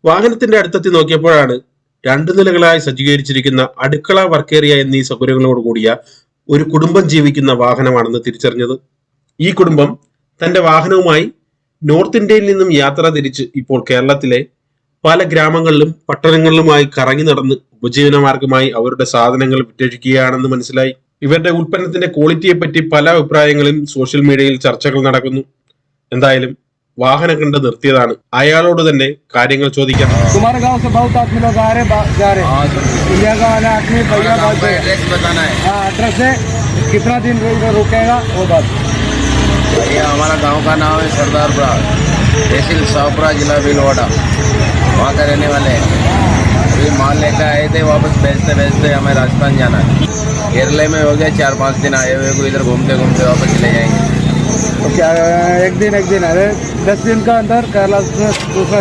വാഹനത്തിന്റെ അടുത്തെത്തി നോക്കിയപ്പോഴാണ് 2 നിലകളായി സജ്ജീകരിച്ചിരിക്കുന്ന അടുക്കള, വർക്ക് ഏരിയ എന്നീ സൗകര്യങ്ങളോട് കൂടിയ ഒരു കുടുംബം ജീവിക്കുന്ന വാഹനമാണെന്ന് തിരിച്ചറിഞ്ഞത്. ഈ കുടുംബം തന്റെ വാഹനവുമായി നോർത്ത് ഇന്ത്യയിൽ നിന്നും യാത്ര തിരിച്ച് ഇപ്പോൾ കേരളത്തിലെ പല ഗ്രാമങ്ങളിലും പട്ടണങ്ങളിലുമായി കറങ്ങി നടന്ന് ഉപജീവന മാർഗമായി അവരുടെ സാധനങ്ങൾ വിറ്റഴിക്കുകയാണെന്ന് മനസ്സിലായി. ഇവരുടെ ഉൽപ്പന്നത്തിന്റെ ക്വാളിറ്റിയെ പറ്റി പല അഭിപ്രായങ്ങളും സോഷ്യൽ മീഡിയയിൽ ചർച്ചകൾ നടക്കുന്നു. എന്തായാലും വാഹനം കണ്ട് നിർത്തിയതാണ്. അയാളോട് തന്നെ കാര്യങ്ങൾ ചോദിക്കാം. तुम्हारे गांव से बहुत आदमी लोग आ रहे जा रहे इंडिया का वाला आदमी भैया बात एड्रेस बताना है। हाँ, एड्रेस है, कितना दिन रुकेगा वो बात। भैया हमारा गांव का नाम है सरदारपुरा, तहसील शाहपुरा, जिला भीलवाड़ा। वहाँ का रहने वाले हैं। अभी माल लेकर आए थे, वापस बेचते बेचते हमें राजस्थान जाना है। केरले में हो गया 4-5 दिन आए हुए को, इधर घूमते घूमते वापस चले जाएंगे। तो क्या एक दिन अरे 10 दिन का अंदर केरला दूसरा